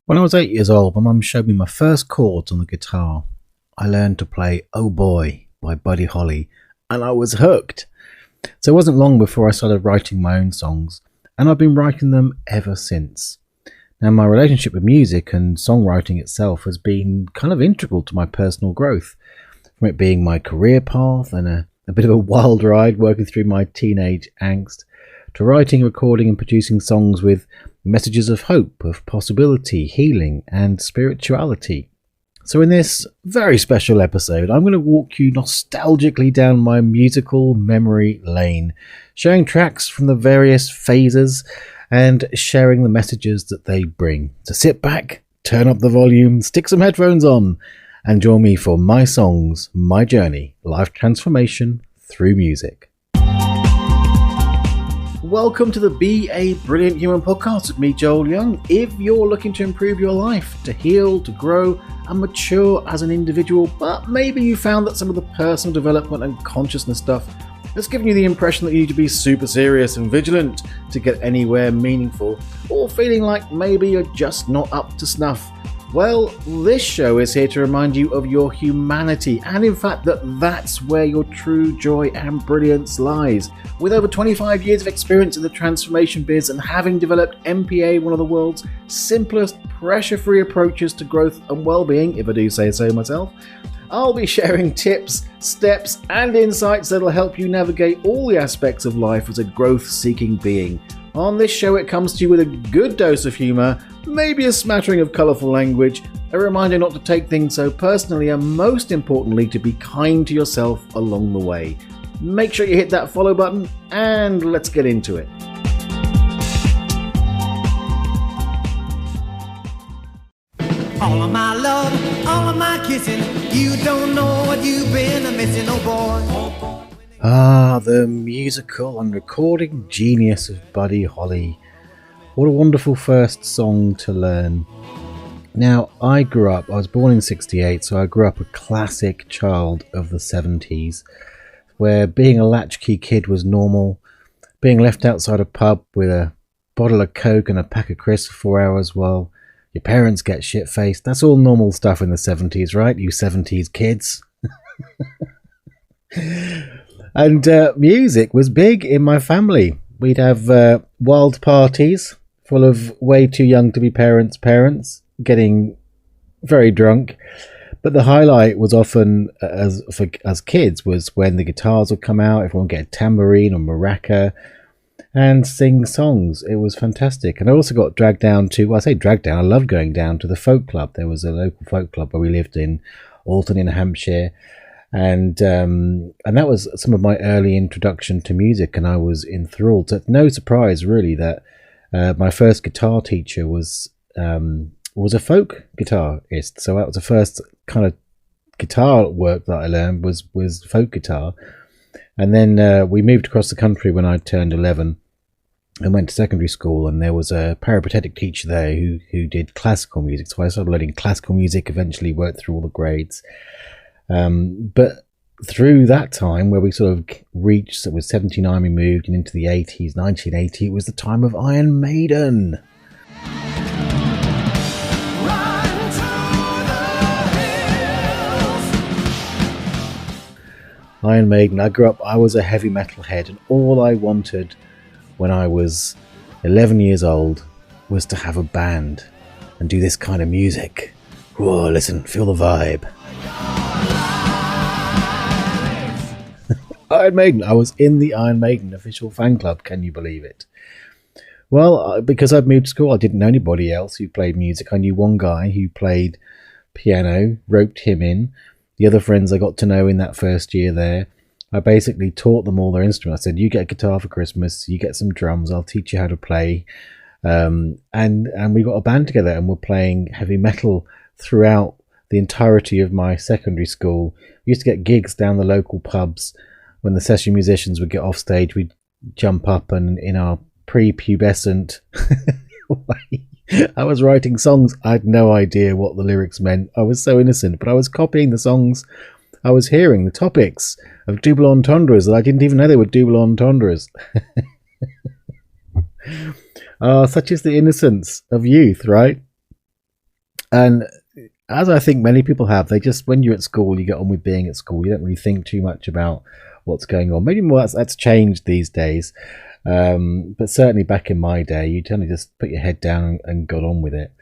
When I was 8 years old, my mum showed me my first chords on the guitar. I learned to play Oh Boy by Buddy Holly, and I was hooked. So it wasn't long before I started writing my own songs, and I've been writing them ever since. Now, my relationship with music and songwriting itself has been kind of integral to my personal growth, from it being my career path and a bit of a wild ride working through my teenage angst, to writing, recording, and producing songs with messages of hope, of possibility, healing, and spirituality. So, in this very special episode, I'm going to walk you nostalgically down my musical memory lane, sharing tracks from the various phases and sharing the messages that they bring. So, sit back, turn up the volume, stick some headphones on, and join me for my songs, my journey, life transformation through music. Welcome to the Be a Brilliant Human podcast with me, Joel Young. If you're looking to improve your life, to heal, to grow, and mature as an individual, but maybe you found that some of the personal development and consciousness stuff has given you the impression that you need to be super serious and vigilant to get anywhere meaningful, or feeling like maybe you're just not up to snuff, well, this show is here to remind you of your humanity, and in fact that's where your true joy and brilliance lies. With over 25 years of experience in the transformation biz and having developed MPA, one of the world's simplest, pressure-free approaches to growth and well-being, if I do say so myself, I'll be sharing tips, steps, and insights that'll help you navigate all the aspects of life as a growth-seeking being. On this show, it comes to you with a good dose of humour, maybe a smattering of colourful language, a reminder not to take things so personally, and most importantly, to be kind to yourself along the way. Make sure you hit that follow button, and let's get into it. All of my love, all of my kissing, you don't know what you've been missing, oh boy. The musical and recording genius of Buddy Holly. What a wonderful first song to learn. Now, I was born in 68, so I grew up a classic child of the 70s, where being a latchkey kid was normal, being left outside a pub with a bottle of Coke and a pack of crisps for 4 hours while your parents get shit-faced. That's all normal stuff in the 70s, right? You 70s kids. And music was big in my family. We'd have wild parties full of way too young to be parents, getting very drunk. But the highlight was often, as kids, was when the guitars would come out, everyone would get a tambourine or maraca and sing songs. It was fantastic. And I also got dragged down to, well, I say dragged down, I loved going down to the folk club. There was a local folk club where we lived in Alton in Hampshire. And that was some of my early introduction to music, and I was enthralled. So no surprise, really, that my first guitar teacher was a folk guitarist. So that was the first kind of guitar work that I learned was folk guitar. And then we moved across the country when I turned 11 and went to secondary school, and there was a peripatetic teacher there who did classical music. So I started learning classical music, eventually worked through all the grades. But through that time where we sort of reached, so it was 79 we moved, and into the 80s, 1980, it was the time of Iron Maiden. Iron Maiden. I was a heavy metal head, and all I wanted when I was 11 years old was to have a band and do this kind of music. Whoa, listen, feel the vibe. Iron Maiden. I was in the Iron Maiden official fan club. Can you believe it? Well, because I'd moved to school, I didn't know anybody else who played music. I knew one guy who played piano, roped him in. The other friends I got to know in that first year there, I basically taught them all their instruments. I said, you get a guitar for Christmas, you get some drums, I'll teach you how to play. And we got a band together, and we're playing heavy metal throughout the entirety of my secondary school. We used to get gigs down the local pubs. When the session musicians would get off stage, we'd jump up, and in our pre-pubescent way, I was writing songs. I had no idea what the lyrics meant. I was so innocent, but I was copying the songs I was hearing, the topics of double entendres that I didn't even know they were double entendres. Such is the innocence of youth, right? And as I think many people have, they just, when you're at school, you get on with being at school. You don't really think too much about what's going on. Maybe more that's changed these days. But certainly back in my day, you tend to just put your head down and got on with it.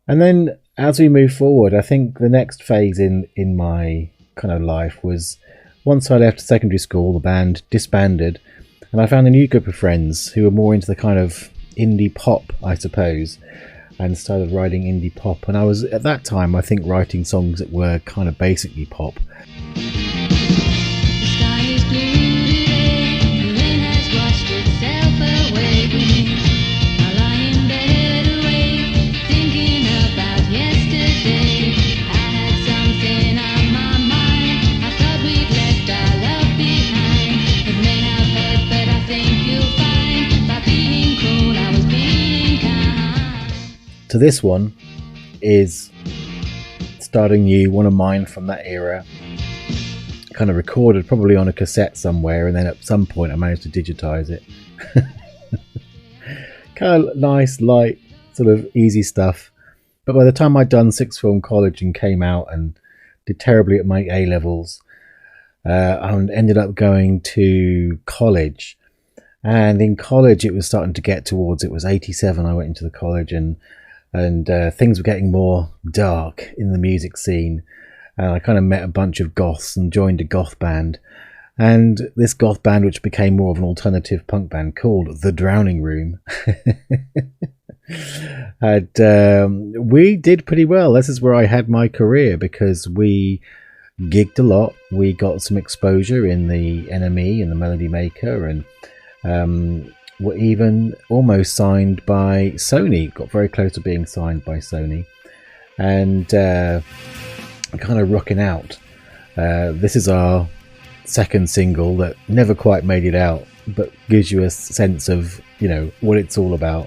And then as we move forward, I think the next phase in my kind of life was once I left secondary school, the band disbanded, and I found a new group of friends who were more into the kind of indie pop, I suppose, and started writing indie pop. And I was, at that time, I think, writing songs that were kind of basically pop. To this one is Starting New, one of mine from that era, kind of recorded probably on a cassette somewhere, and then at some point I managed to digitize it. Kind of nice, light, sort of easy stuff. But by the time I'd done sixth form college and came out and did terribly at my A-levels, and ended up going to college. And in college it was starting to get towards, it was 87 I went into the college, and things were getting more dark in the music scene. And I kind of met a bunch of goths and joined a goth band. And this goth band, which became more of an alternative punk band called The Drowning Room, we did pretty well. This is where I had my career, because we gigged a lot. We got some exposure in the NME and the Melody Maker, and were even almost signed by Sony. Got very close to being signed by Sony, and kind of rocking out. This is our second single that never quite made it out, but gives you a sense of, you know, what it's all about.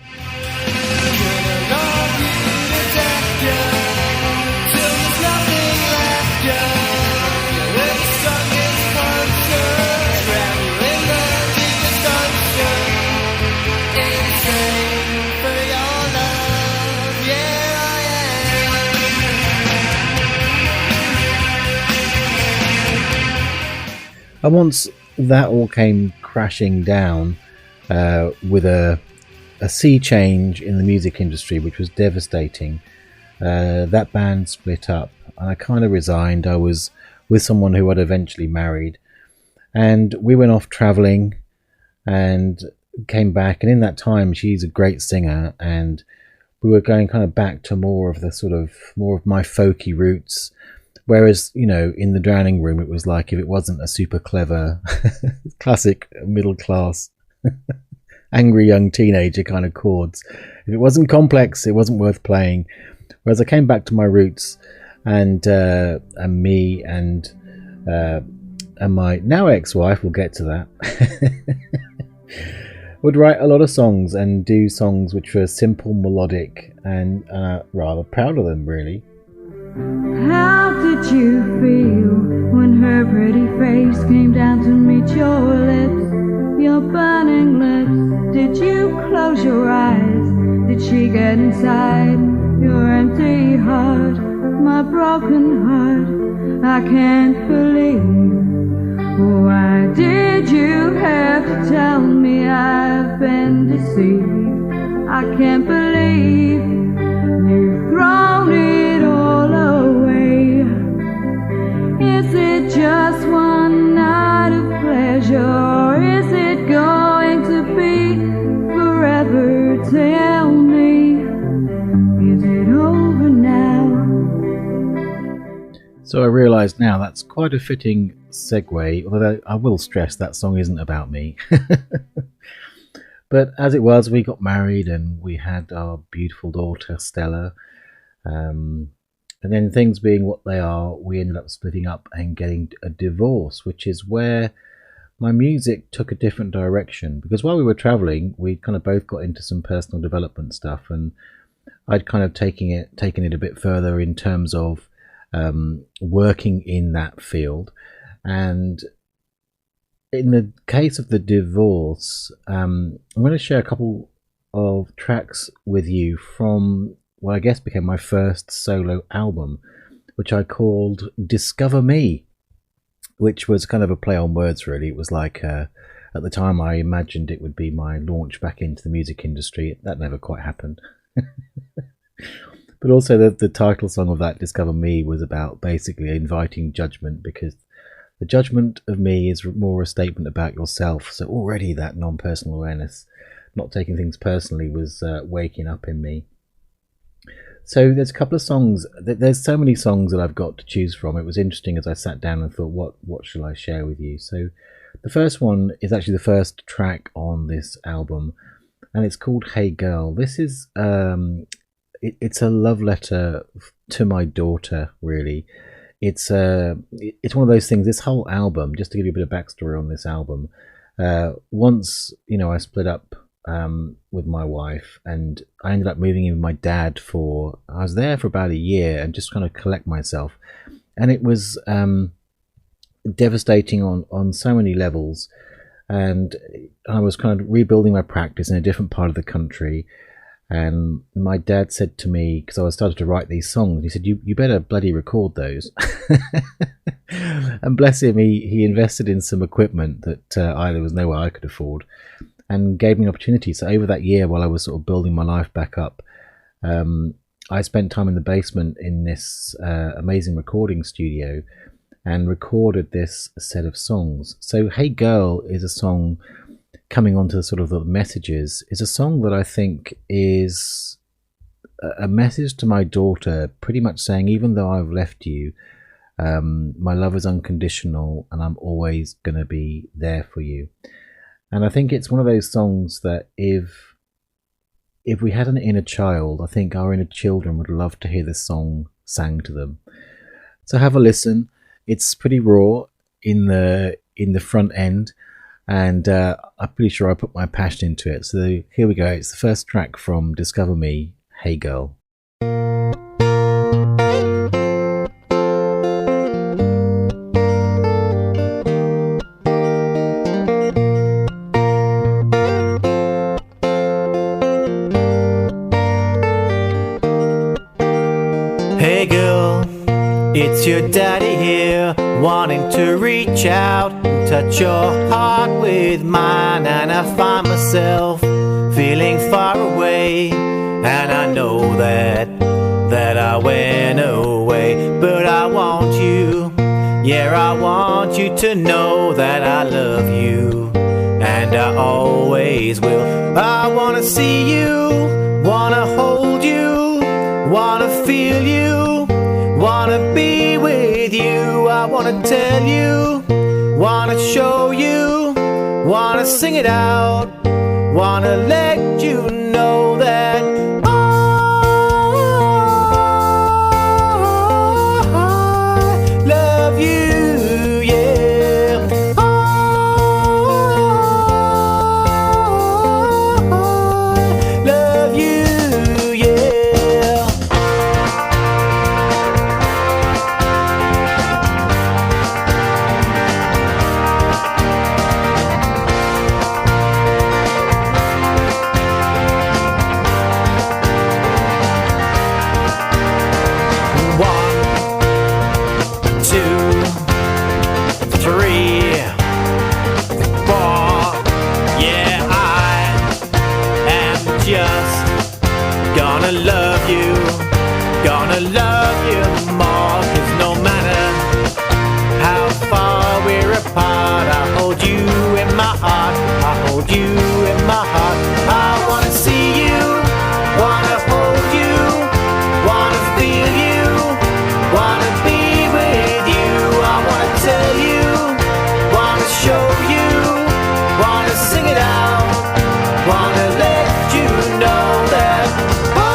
And once that all came crashing down with a sea change in the music industry, which was devastating, that band split up, and I kind of resigned. I was with someone who had eventually married, and we went off traveling and came back. And in that time, she's a great singer, and we were going kind of back to more of my folky roots. Whereas, you know, in The Drowning Room, it was like, if it wasn't a super clever, classic middle class, angry young teenager kind of chords, if it wasn't complex, it wasn't worth playing. Whereas I came back to my roots, and me and my now ex-wife, we'll get to that, would write a lot of songs and do songs which were simple, melodic, and rather proud of them, really. How did you feel when her pretty face came down to meet your lips, your burning lips? Did you close your eyes? Did she get inside your empty heart, my broken heart? I can't believe. Why did you have to tell me I've been deceived? I can't believe you've thrown it all away. Is it just one night of pleasure, or is it going to be forever? Tell me, is it over now? So I realise now that's quite a fitting segue, although I will stress that song isn't about me. But as it was, we got married and we had our beautiful daughter Stella, and then things being what they are, we ended up splitting up and getting a divorce, which is where my music took a different direction. Because while we were travelling, we kind of both got into some personal development stuff, and I'd kind of taken it a bit further in terms of working in that field. And in the case of the divorce, I'm going to share a couple of tracks with you from what I guess became my first solo album, which I called Discover Me, which was kind of a play on words, really. It was like, at the time I imagined it would be my launch back into the music industry. That never quite happened. But also the title song of that, Discover Me, was about basically inviting judgment, because the judgment of me is more a statement about yourself. So already that non-personal awareness, not taking things personally, was waking up in me. So there's a couple of songs. There's so many songs that I've got to choose from. It was interesting as I sat down and thought, what shall I share with you? So the first one is actually the first track on this album, and it's called Hey Girl. This is it's a love letter to my daughter, really. It's one of those things. This whole album, just to give you a bit of backstory on this album, once I split up with my wife, and I ended up moving in with my dad I was there for about a year and just kind of collect myself, and it was devastating on so many levels. And I was kind of rebuilding my practice in a different part of the country, and my dad said to me, because I started to write these songs, he said, you better bloody record those. And bless him, he invested in some equipment that there was no way I could afford, and gave me an opportunity. So over that year, while I was sort of building my life back up, I spent time in the basement in this amazing recording studio and recorded this set of songs. So Hey Girl is a song, coming on to sort of the messages, is a song that I think is a message to my daughter, pretty much saying, even though I've left you, my love is unconditional and I'm always going to be there for you. And I think it's one of those songs that if we had an inner child, I think our inner children would love to hear this song sang to them. So have a listen. It's pretty raw in the front end, and I'm pretty sure I put my passion into it. So here we go. It's the first track from Discover Me, Hey Girl. Hey girl, it's your daddy here, wanting to reach out and touch your heart with mine. And I find myself feeling far away, and I know that I went away. But I want you, yeah, I want you to know that I love you, and I always will. I wanna see you, wanna hold you, wanna feel you, wanna be with you. I wanna tell you, wanna show you, wanna sing it out, wanna let you know that I love you, yeah. I love you, yeah. Just gonna love you more. 'Cause no matter how far we're apart, I hold you in my heart, I hold you in my heart. I wanna see you, wanna hold you, wanna feel you, wanna be with you. I wanna tell you, wanna show you, wanna sing it out, wanna let you know that I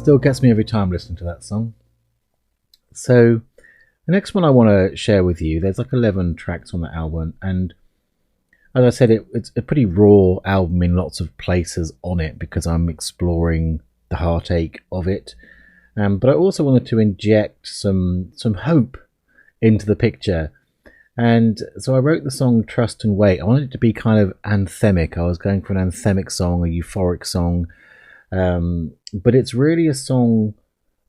Still gets me every time listening to that song. So the next one I want to share with you, there's like 11 tracks on the album, and as I said, it's a pretty raw album in lots of places on it because I'm exploring the heartache of it. But I also wanted to inject some hope into the picture. And so I wrote the song Trust and Wait. I wanted it to be kind of anthemic. I was going for an anthemic song, a euphoric song. But it's really a song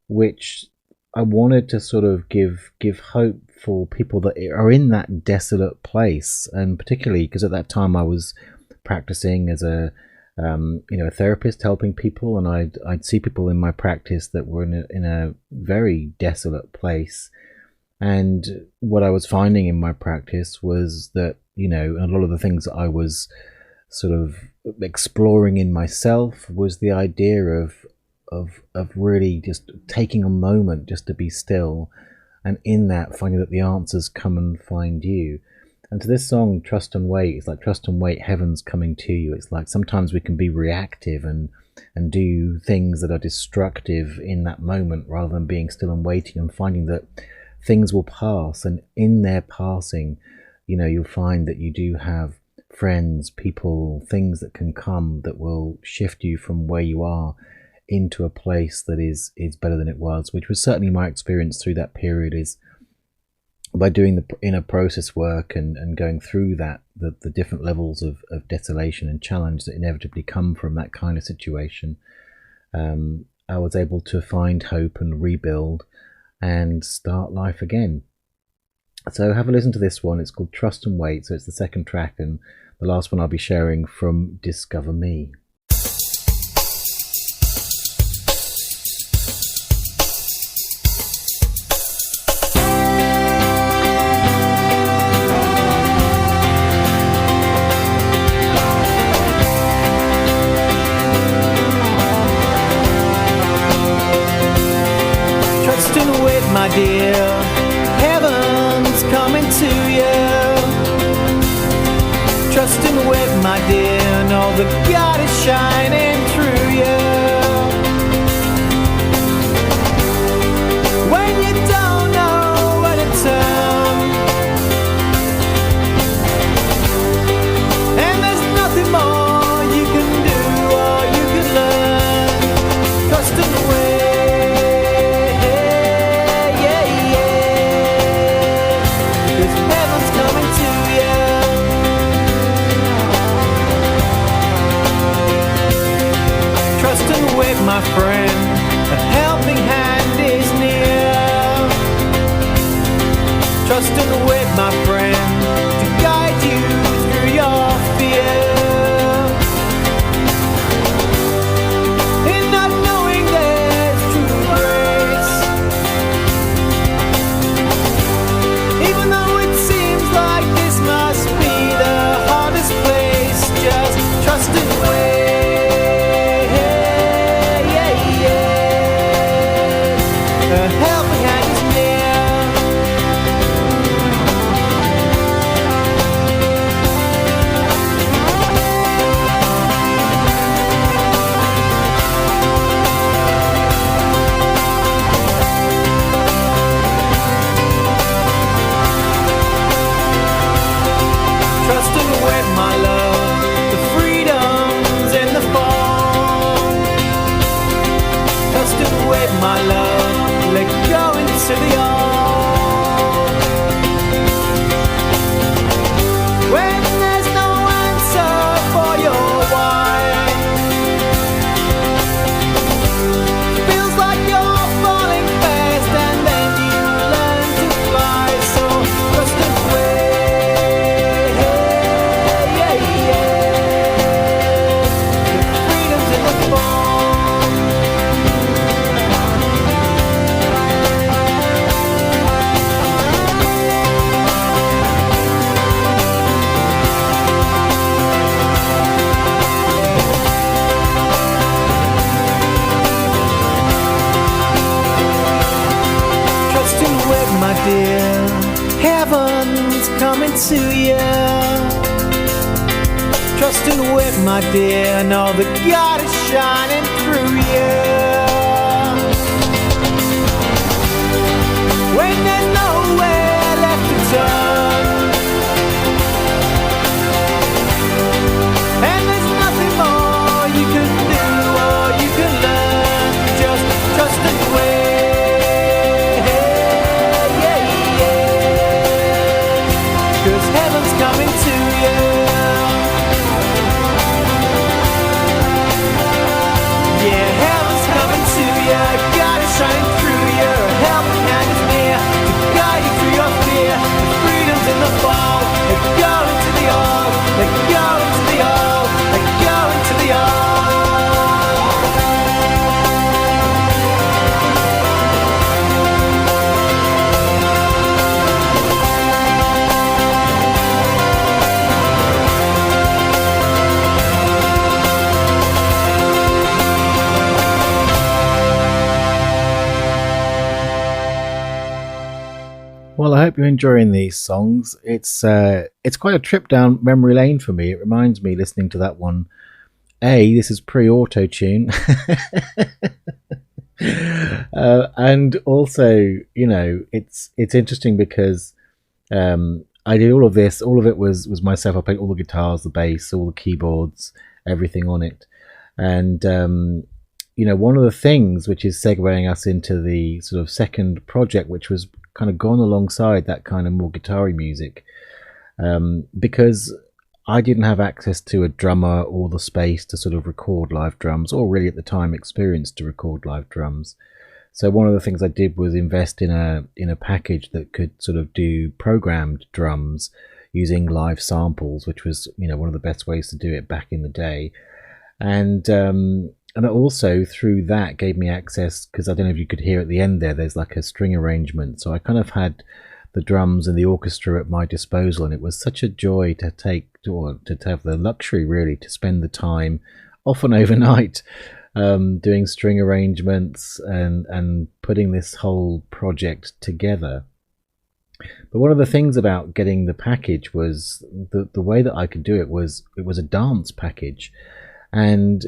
which I wanted to sort of give hope for people that are in that desolate place. And particularly because at that time I was practicing as a therapist, helping people, and I'd see people in my practice that were in a very desolate place. And what I was finding in my practice was that, a lot of the things that I was sort of exploring in myself was the idea of really just taking a moment just to be still, and in that finding that the answers come and find you. And to this song, Trust and Wait, it's like trust and wait, heaven's coming to you. It's like sometimes we can be reactive and do things that are destructive in that moment rather than being still and waiting and finding that things will pass. And in their passing, you'll find that you do have friends, people, things that can come that will shift you from where you are into a place that is better than it was, which was certainly my experience through that period, is by doing the inner process work and going through that, the different levels of desolation and challenge that inevitably come from that kind of situation. I was able to find hope and rebuild and start life again. So have a listen to this one. It's called Trust and Wait. So it's the second track and the last one I'll be sharing from Discover Me. My dear, heaven's coming to you. Trust and wait, my dear, know that God is shining through you. When you don't know where to turn, and there's nothing more you can do or you can learn, trust and wait. My friend, a helping hand is near. Trust and wait, my friend, to guide you through your fear. In not knowing there's true grace, even though it seems like this must be the hardest place, just trust and wait. My love, let go into the all. When there's no answer for your why, feels like you're falling fast and then you learn to fly. So trust and wait, the freedom's in the fall. My dear, heaven's coming to you. Trust and wait, my dear, know that God is shining through you. when there's nowhere left to turn. And there's nothing more you can do or you can learn. Just trust and wait. Yeah, yeah. 'Cause heaven's coming to you. Yeah, heaven's coming to you. God is shining through you. A helping hand is near to guide you through your fear. The freedom's in the fall. Let go into the all. Let go into the all. Let go into the all. Well, I hope you're enjoying these songs. It's quite a trip down memory lane for me. It reminds me, listening to that one, this is pre-auto tune. And also, you know, it's interesting because I did all of this. All of it was myself. I played all the guitars, the bass, all the keyboards, everything on it. And you know, one of the things which is segueing us into the sort of second project, which was kind of gone alongside that kind of more guitar-y music, because I didn't have access to a drummer or the space to sort of record live drums, or really at the time experience to record live drums. So one of the things I did was invest in a package that could sort of do programmed drums using live samples, which was, you know, one of the best ways to do it back in the day. And it also, through that, gave me access, because I don't know if you could hear at the end there's like a string arrangement. So I kind of had the drums and the orchestra at my disposal, and it was such a joy to have the luxury, really, to spend the time, often overnight, doing string arrangements and putting this whole project together. But one of the things about getting the package was the way that I could do it was a dance package. And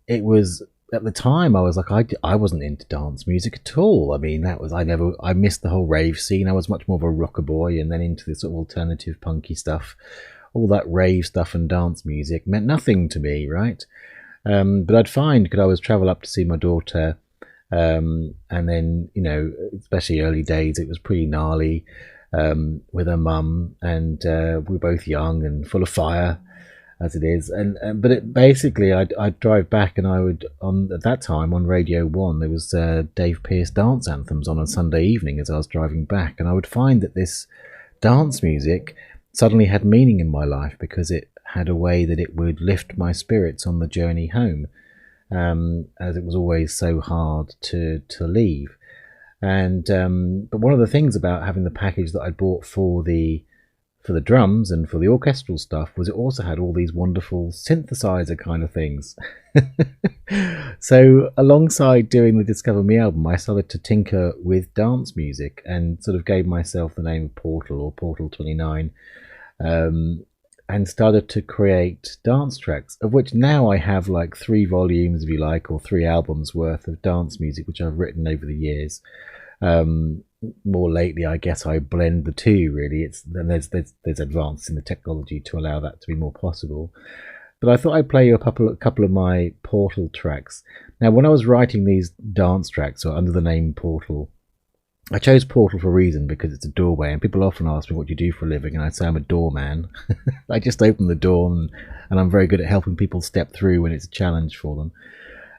it was, at the time, I was like, I wasn't into dance music at all. I mean, I missed the whole rave scene. I was much more of a rocker boy, and then into this sort of alternative punky stuff. All that rave stuff and dance music meant nothing to me, right? But I'd find, because I was travel up to see my daughter, and then, you know, especially early days, it was pretty gnarly with her mum, and we were both young and full of fire, as it is, but it basically, I'd drive back, and I would, at that time on Radio 1 there was Dave Pearce dance anthems on a Sunday evening as I was driving back, and I would find that this dance music suddenly had meaning in my life, because it had a way that it would lift my spirits on the journey home, as it was always so hard to leave. And but one of the things about having the package that I bought for the drums and for the orchestral stuff was it also had all these wonderful synthesizer kind of things. So alongside doing the Discover Me album, I started to tinker with dance music and sort of gave myself the name of Portal, or Portal 29, and started to create dance tracks, of which now I have like 3 volumes, if you like, or 3 albums worth of dance music, which I've written over the years. More lately, I guess I blend the two, really. There's advances in the technology to allow that to be more possible. But I thought I'd play you a couple of my Portal tracks. Now, when I was writing these dance tracks, or under the name Portal, I chose Portal for a reason, because it's a doorway, and people often ask me what you do for a living, and I say I'm a doorman. I just open the door, and I'm very good at helping people step through when it's a challenge for them.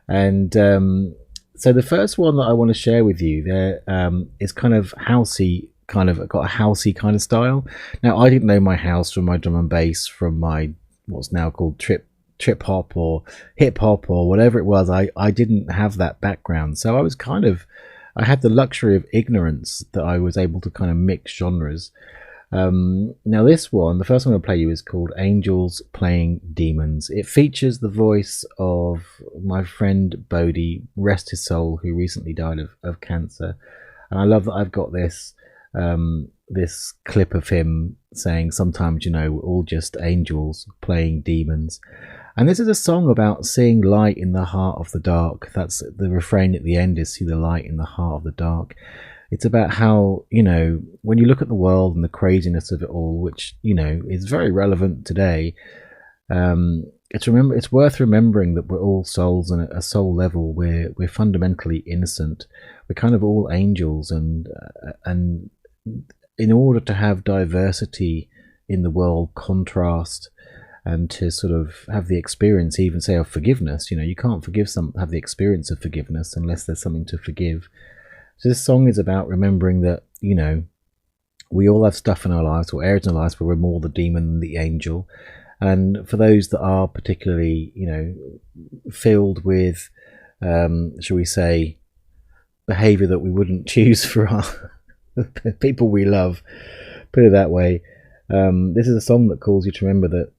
And so the first one that I want to share with you there is kind of housey, got a housey kind of style. Now, I didn't know my house from my drum and bass, from my what's now called trip hop or hip hop or whatever it was. I didn't have that background, so I had the luxury of ignorance, that I was able to kind of mix genres. Now this one, the first one I'll play you, is called Angels Playing Demons. It features the voice of my friend Bodhi, rest his soul, who recently died of cancer. And I love that I've got this clip of him saying, sometimes, you know, we're all just angels playing demons. And this is a song about seeing light in the heart of the dark. That's the refrain at the end, is see the light in the heart of the dark. It's about how, when you look at the world and the craziness of it all, which, is very relevant today, it's worth remembering that we're all souls, and at a soul level, we're fundamentally innocent. We're kind of all angels, and in order to have diversity in the world, contrast, and to sort of have the experience, even say, of forgiveness, you can't have the experience of forgiveness unless there's something to forgive. So this song is about remembering that, we all have stuff in our lives, or areas in our lives where we're more the demon than the angel. And for those that are particularly, filled with, shall we say, behaviour that we wouldn't choose for our people we love, put it that way, this is a song that calls you to remember that,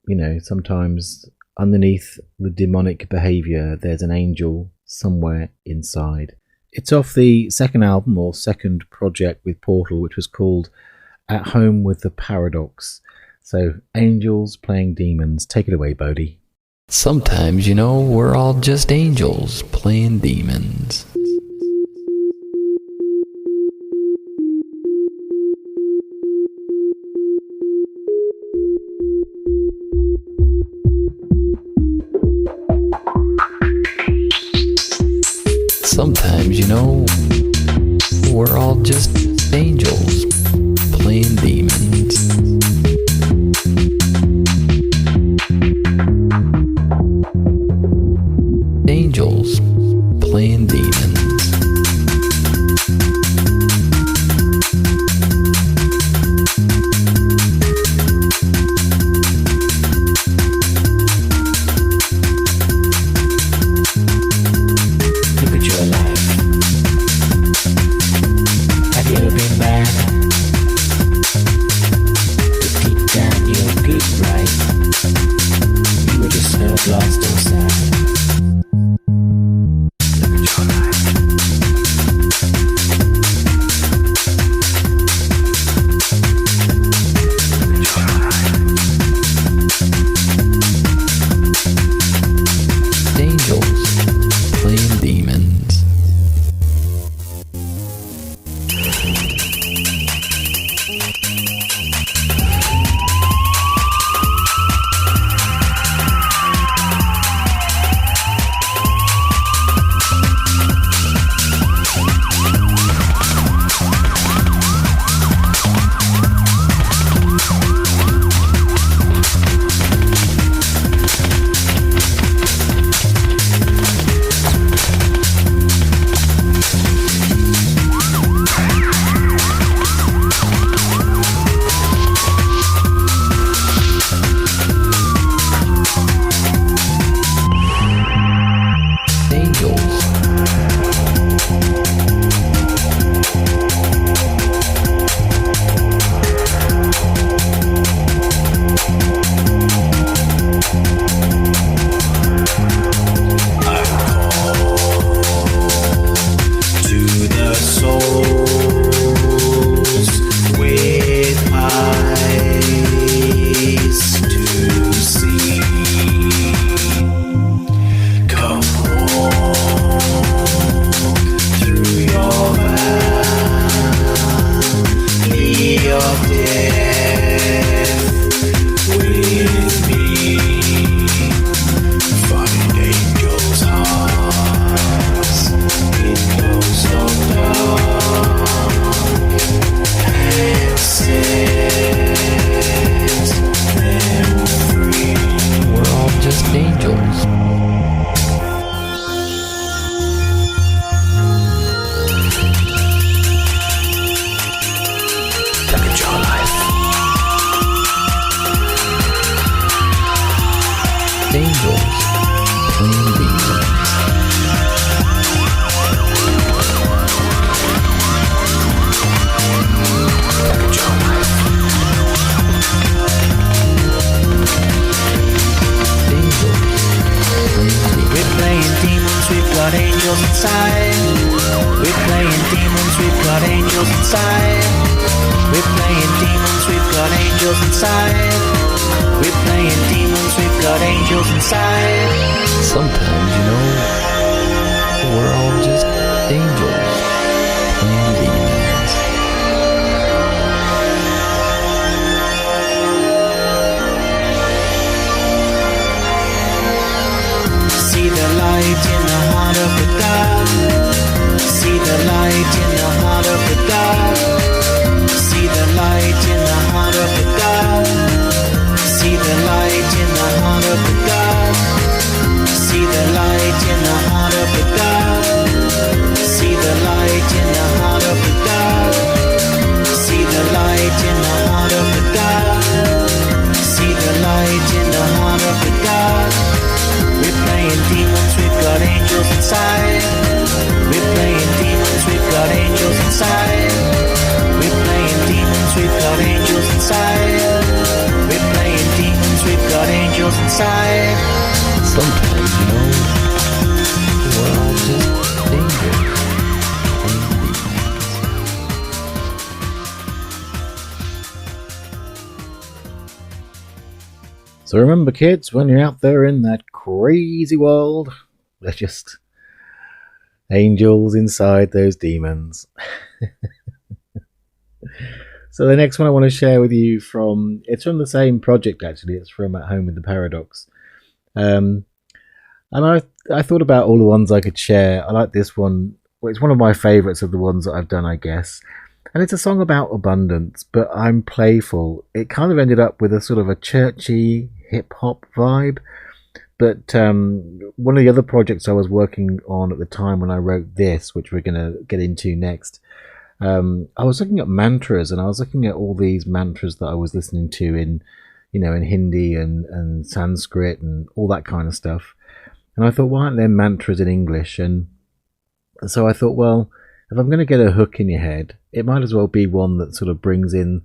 sometimes underneath the demonic behaviour, there's an angel somewhere inside. It's off the second album, or second project with Portal, which was called At Home with the Paradox. So, angels playing demons. Take it away, Bodhi. Sometimes, we're all just angels playing demons. Sometimes, we're all just angels playing demons. Angels playing demons. Look at your life. Have you ever been bad? But deep down you're good, right? You were just hurt, lost or sad. Sometimes, we're all just angels playing demons. the light in the heart of the God. See the light in the heart of the God. See the light in the heart of the God. See the light in the heart of the God. See the light in the heart of the God. We're playing demons, we've got angels inside. We're playing demons, we've got angels inside. We're playing demons, we've got angels inside. We're playing demons, we've got angels inside. Sometimes, you know, we're all just angels. So remember, kids, when you're out there in that crazy world, they're just angels inside those demons. So the next one I want to share with you it's from the same project, actually. It's from At Home with the Paradox. And I thought about all the ones I could share. I like this one. Well, it's one of my favourites of the ones that I've done, I guess. And it's a song about abundance, but I'm playful. It kind of ended up with a sort of a churchy hip-hop vibe. But one of the other projects I was working on at the time when I wrote this, which we're going to get into next, I was looking at mantras, and I was looking at all these mantras that I was listening to in Hindi and Sanskrit and all that kind of stuff. And I thought, why aren't there mantras in English? And so I thought, well, if I'm going to get a hook in your head, it might as well be one that sort of brings in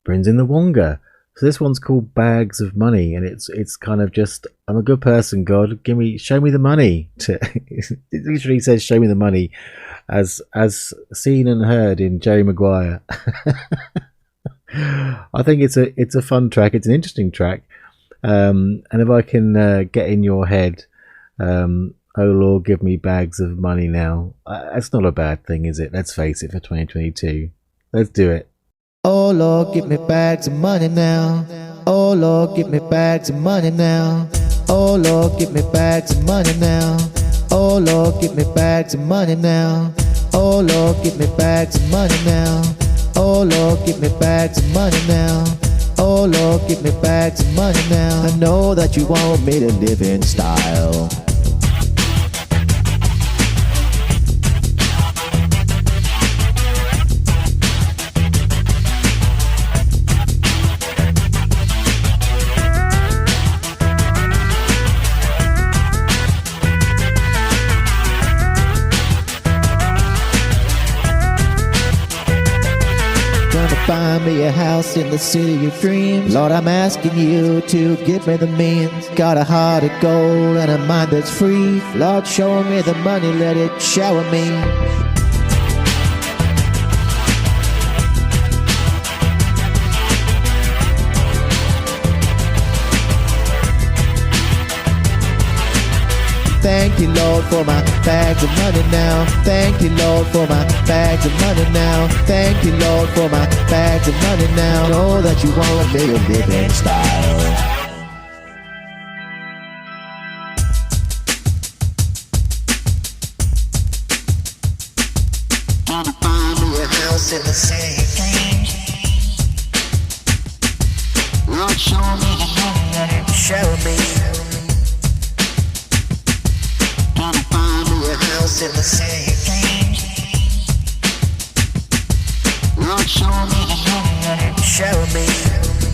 the wonga. So this one's called Bags of Money, and it's kind of just, I'm a good person, God, show me the money. It literally says, show me the money, as seen and heard in Jerry Maguire. I think it's a fun track. It's an interesting track, and if I can get in your head, oh Lord, give me bags of money now. That's not a bad thing, is it? Let's face it, for 2022. Let's do it. Oh Lord, give me bags of money now. Oh Lord, give me bags of money now. Oh Lord, give me bags of money now. Oh Lord, give me bags of money now. Oh Lord, give me bags of money now. Oh Lord, give me bags of money now. Oh Lord, give me bags of money now. I know that you want me to live in style. Find me a house in the city of dreams. Lord, I'm asking you to give me the means. Got a heart of gold and a mind that's free. Lord, show me the money, let it shower me. Thank you, Lord, for my bags of money now. Thank you, Lord, for my bags of money now. Thank you, Lord, for my bags of money now. Know that you want me to live in style. Gonna find me a house in the city of dreams. Lord, show me the money and show me. In the city of dreams. Lord, show me the money and show me.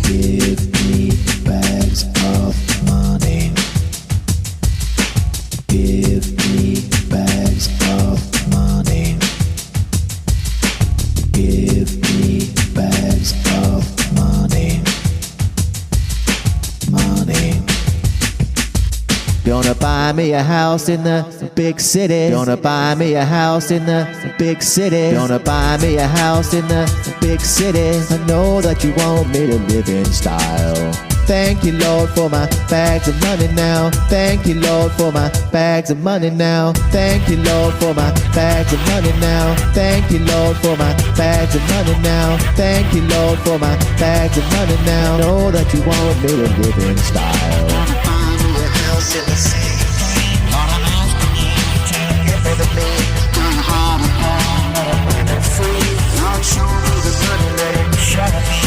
Give me bags of money. Give me bags of money. Give me bags of money. Money. Gonna buy me a house in the big city. Gonna buy me a house in the big city. Gonna buy me a house in the big city. I know that you want me to live in style. Thank you, Lord, for my bags of money now. Thank you, Lord, for my bags of money now. Thank you, Lord, for my bags of money now. Thank you, Lord, for my bags of money now. Thank you, Lord, for my bags of money now. Know that you want me to live in style. In the city, Lord, I'm asking you to give me the means. Got a heart of gold, let it break it free. Lord, show me the money, let it show me.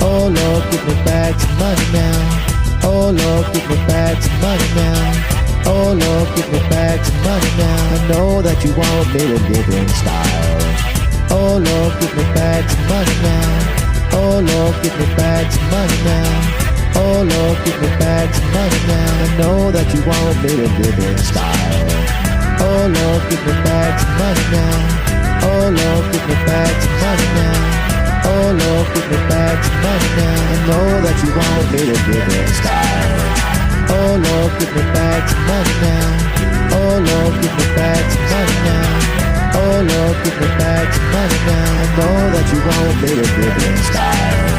Oh Lord, give me bags of money now. Oh Lord, give me back some money now. Oh Lord, give me back some money now. I know that you want me to live in style. Oh Lord, give me back some money now. Oh Lord, give me back some money now. Oh Lord, give me back some money now. I know that you want me to live in style. Oh Lord, give me back some money now. Oh Lord, give me back some money now. Oh Lord, give me back some money now. I know that you want me to live in style. Oh Lord, give me back some money now. Oh Lord, give me back some money now. Oh Lord, give me back some money now. I know that you want me to live in style.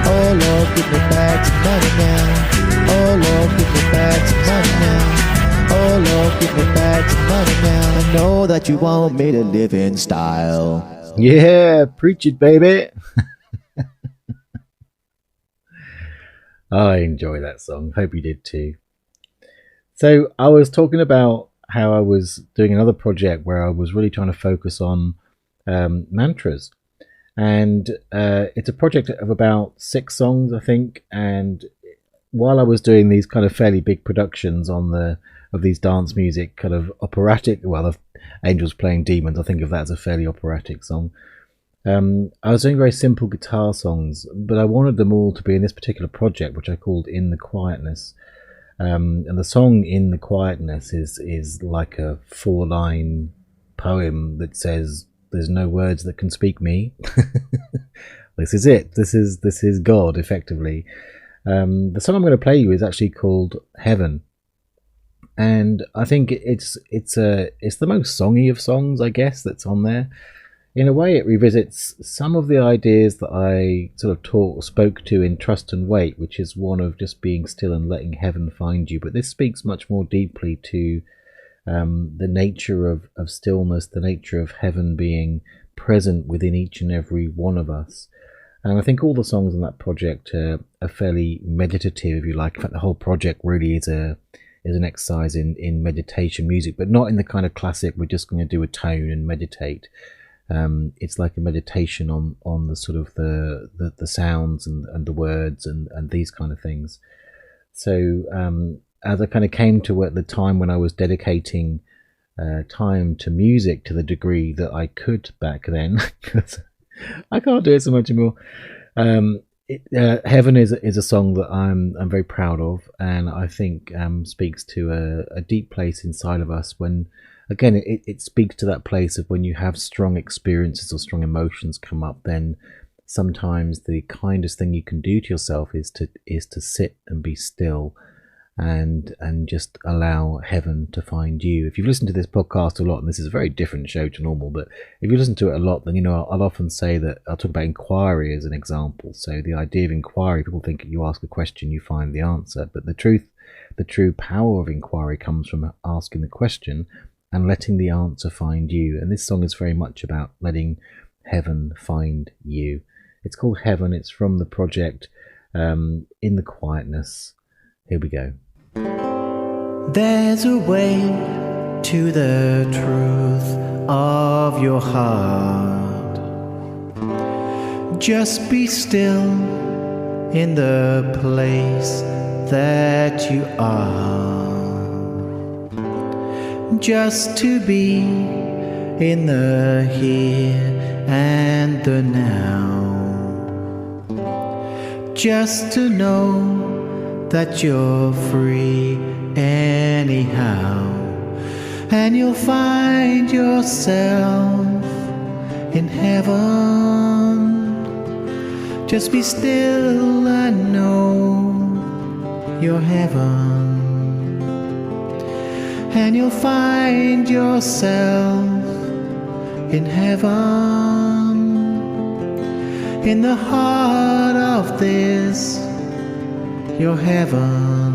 Oh Lord, give me back some money now. Oh Lord, give me back some money now. Oh Lord, give me back some money now. I know that you want me to live in style. Yeah, preach it, baby. I enjoy that song. Hope you did too. So I was talking about how I was doing another project where I was really trying to focus on mantras. And it's a project of about 6 songs, I think. And while I was doing these kind of fairly big productions of these dance music, kind of operatic, well, of Angels Playing Demons, I think of that as a fairly operatic song. I was doing very simple guitar songs, but I wanted them all to be in this particular project, which I called In the Quietness. And the song In the Quietness is like a 4-line poem that says, "There's no words that can speak me." This is it. This is God, effectively. The song I'm going to play you is actually called Heaven, and I think it's the most songy of songs, I guess, that's on there. In a way, it revisits some of the ideas that I sort of spoke to in Trust and Wait, which is one of just being still and letting heaven find you. But this speaks much more deeply to the nature of stillness, the nature of heaven being present within each and every one of us. And I think all the songs on that project are fairly meditative, if you like. In fact, the whole project really is an exercise in meditation music, but not in the kind of classic, we're just going to do a tone and meditate. It's like a meditation on the sort of the sounds and the words and these kind of things. So as I kind of came to at the time when I was dedicating time to music to the degree that I could back then, because I can't do it so much anymore. Heaven is a song that I'm very proud of, and I think speaks to a deep place inside of us when. Again, it speaks to that place of when you have strong experiences or strong emotions come up, then sometimes the kindest thing you can do to yourself is to sit and be still and just allow heaven to find you. If you've listened to this podcast a lot, and this is a very different show to normal, but if you listen to it a lot, then I'll often say that I'll talk about inquiry as an example. So the idea of inquiry, people think you ask a question, you find the answer, but the true power of inquiry comes from asking the question and letting the answer find you. And this song is very much about letting heaven find you. It's called Heaven. It's from the project In the Quietness. Here we go. There's a way to the truth of your heart. Just be still in the place that you are. Just to be in the here and the now. Just to know that you're free anyhow. And you'll find yourself in heaven. Just be still and know you're heaven. And you'll find yourself in heaven, in the heart of this, your heaven.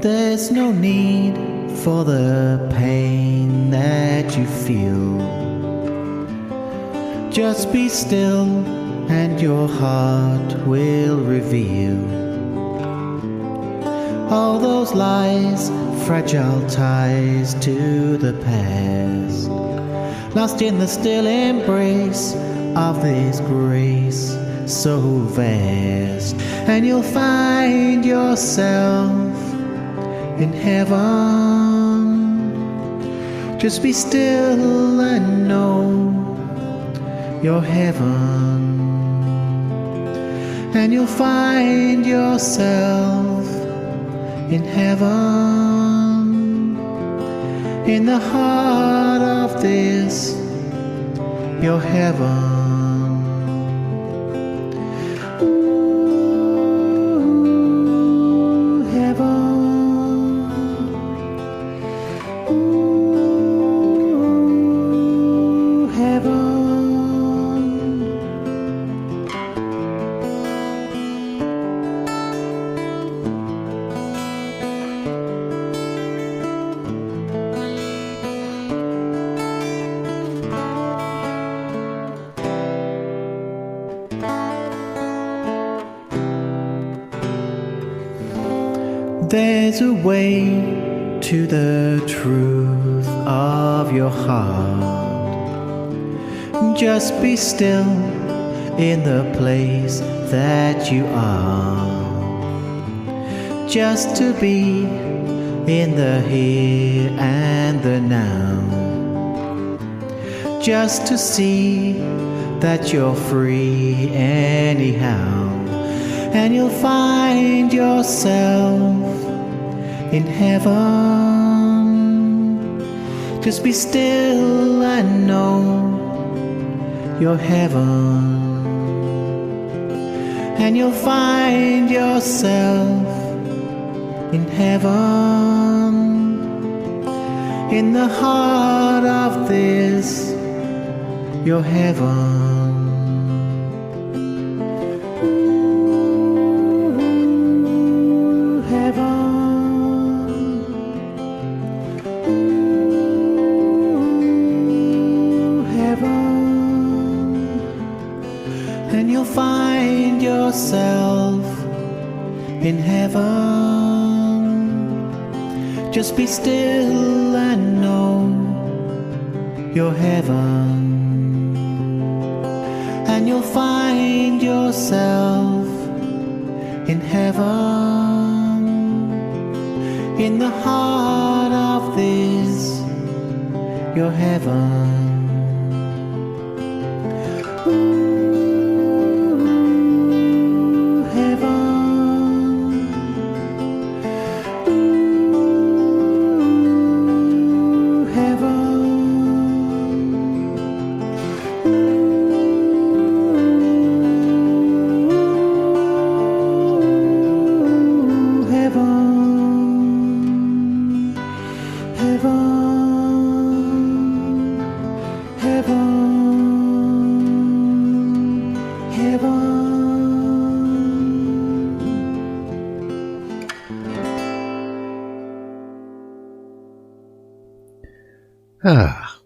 There's no need for the pain that you feel. Just be still and your heart will reveal all those lies, fragile ties to the past, lost in the still embrace of this grace so vast. And you'll find yourself in heaven. Just be still and know your heaven. And you'll find yourself in heaven, in the heart of this, your heaven. Ooh, heaven. Ooh, heaven. There's a way to the truth of your heart. Just be still in the place that you are. Just to be in the here and the now. Just to see that you're free anyhow. And you'll find yourself in heaven. Just be still and know your heaven. And you'll find yourself in heaven, in the heart of this, your heaven. And you'll find yourself in heaven. Just be still and know your heaven. And you'll find yourself in heaven, in the heart of this, your heaven.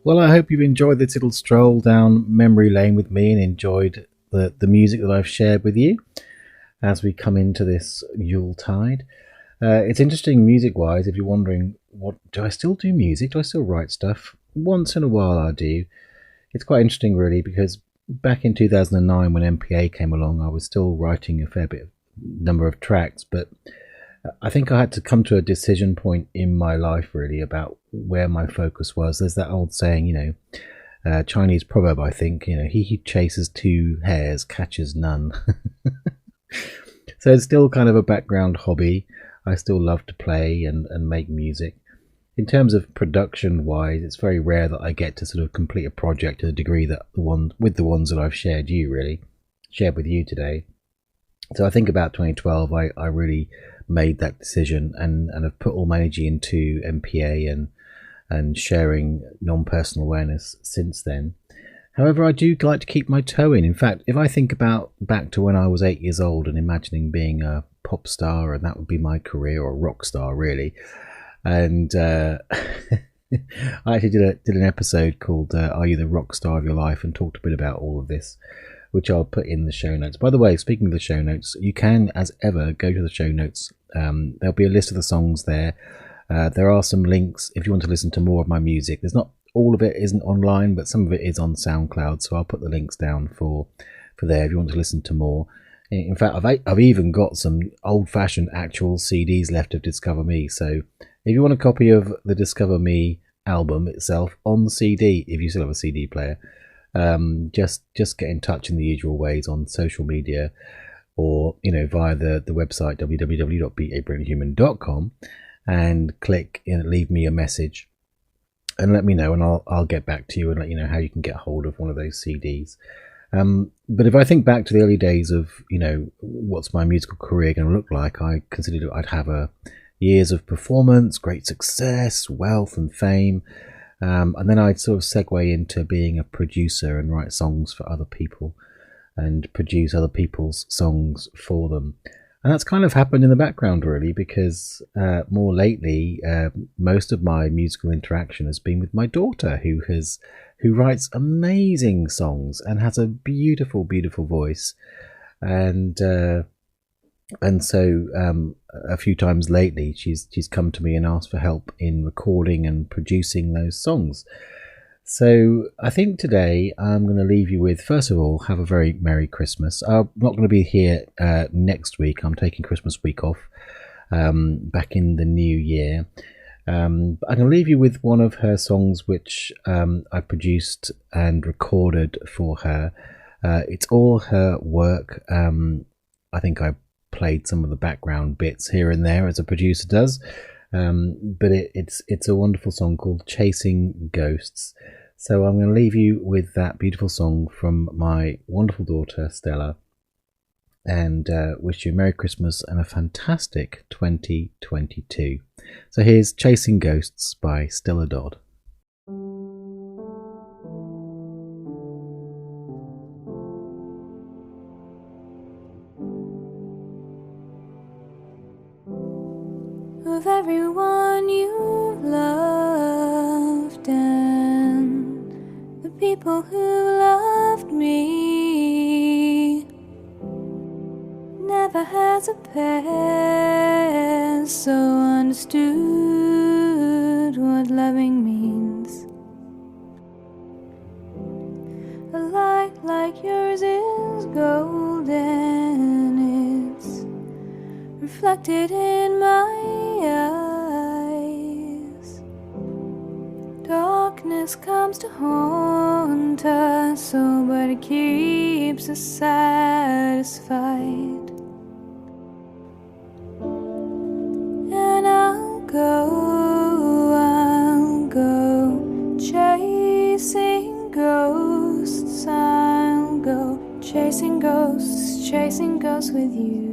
Well, I hope you've enjoyed this little stroll down memory lane with me and enjoyed the music that I've shared with you as we come into this Yuletide. It's interesting music-wise, if you're wondering, do I still do music? Do I still write stuff? Once in a while I do. It's quite interesting, really, because back in 2009 when MPA came along, I was still writing a fair number of tracks, but I think I had to come to a decision point in my life, really, about where my focus was. There's that old saying, Chinese proverb, I think, he who chases two hares catches none. So it's still kind of a background hobby. I still love to play and make music. In terms of production wise, it's very rare that I get to sort of complete a project to the degree that the ones that I've shared with you today. So I think about 2012, I really made that decision and have put all my energy into MPA and sharing non-personal awareness since then. However, I do like to keep my toe in. In fact, if I think back to when I was 8 years old and imagining being a pop star and that would be my career, or a rock star really, and I actually did an episode called Are You the Rock Star of Your Life, and talked a bit about all of this. which I'll put in the show notes. By the way, speaking of the show notes, you can, as ever, go to the show notes. There'll be a list of the songs there. There are some links if you want to listen to more of my music. There's not all of it isn't online, but some of it is on SoundCloud, so I'll put the links down for there if you want to listen to more. In fact, I've even got some old-fashioned actual CDs left of Discover Me, so if you want a copy of the Discover Me album itself on CD, if you still have a CD player, just get in touch in the usual ways on social media, or via the website www.beabrainhuman.com, and click leave me a message and let me know, and I'll get back to you and let you know how you can get hold of one of those CDs. But if I think back to the early days of what's my musical career going to look like, I considered I'd have years of performance, great success, wealth and fame. And then I'd sort of segue into being a producer and write songs for other people and produce other people's songs for them. And that's kind of happened in the background, really, because more lately, most of my musical interaction has been with my daughter, who writes amazing songs and has a beautiful, beautiful voice. And so a few times lately, she's come to me and asked for help in recording and producing those songs. So I think today I'm going to leave you with, first of all, have a very Merry Christmas. I'm not going to be here next week. I'm taking Christmas week off back in the new year. I'm going to leave you with one of her songs which I produced and recorded for her. It's all her work. I think I played some of the background bits here and there as a producer does, but it's a wonderful song called Chasing Ghosts. So I'm going to leave you with that beautiful song from my wonderful daughter Stella, and wish you a Merry Christmas and a fantastic 2022. So here's Chasing Ghosts by Stella Dodd. Of everyone you loved and the people who loved me, never has a past so understood what loving means. A light like yours is golden, it's reflected in my eyes. Darkness comes to haunt us, so but it keeps us satisfied. And I'll go chasing ghosts. I'll go chasing ghosts with you.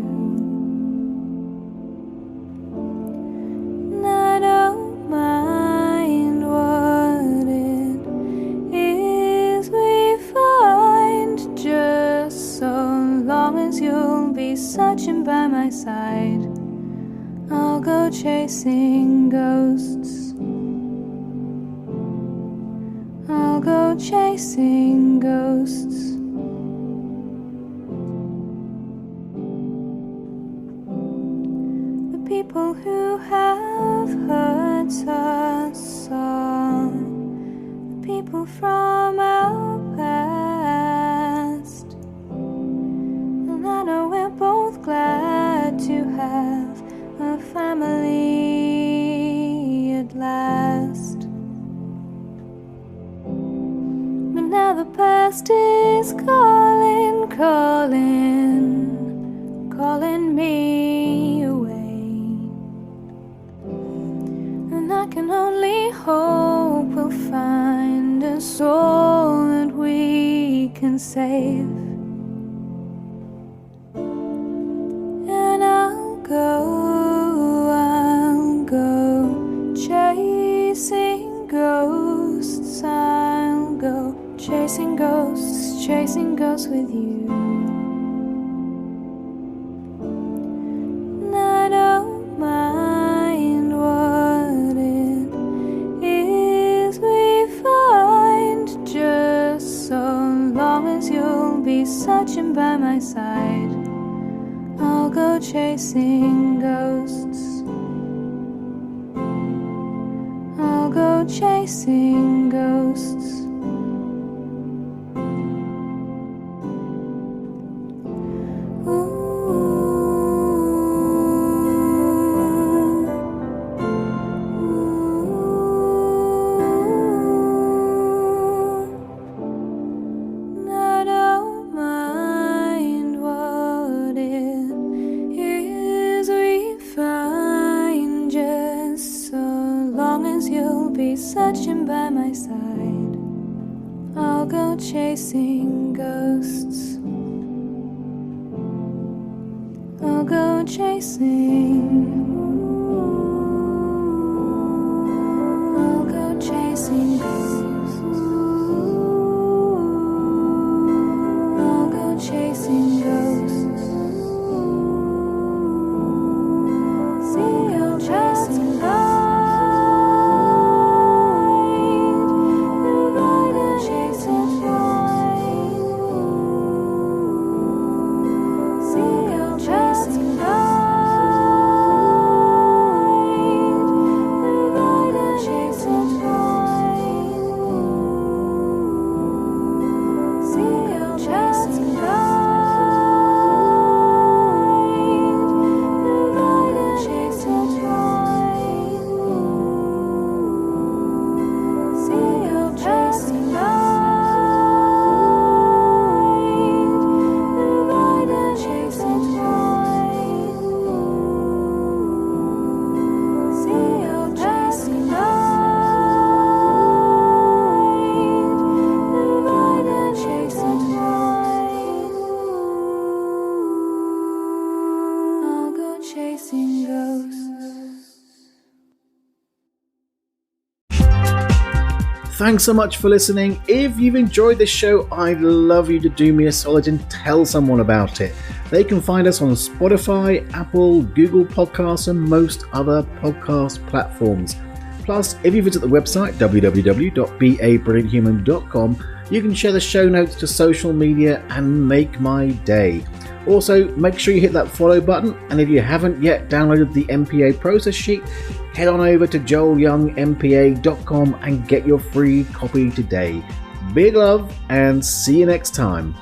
Searching by my side, I'll go chasing ghosts. I'll go chasing ghosts. The people who have hurt us are the people from our past, and I know we're both glad to have a family at last. But now the past is calling me away, and I can only hope we'll find a soul that we can save. I'll go chasing ghosts. I'll go chasing ghosts with you. And I don't mind what it is we find, just so long as you'll be searching by my side. I'll go chasing ghosts. I'll go chasing ghosts. Searching by my side, I'll go chasing ghosts. I'll go chasing. I'll go chasing ghosts. I'll go chasing ghosts. See, I'll chasing ghosts. Thanks so much for listening. If you've enjoyed this show, I'd love you to do me a solid and tell someone about it. They can find us on Spotify, Apple, Google Podcasts, and most other podcast platforms. Plus, if you visit the website www.babrillianthuman.com, you can share the show notes to social media and make my day. Also, make sure you hit that follow button, and if you haven't yet downloaded the MPA process sheet, head on over to joelyoungmpa.com and get your free copy today. Big love, and see you next time.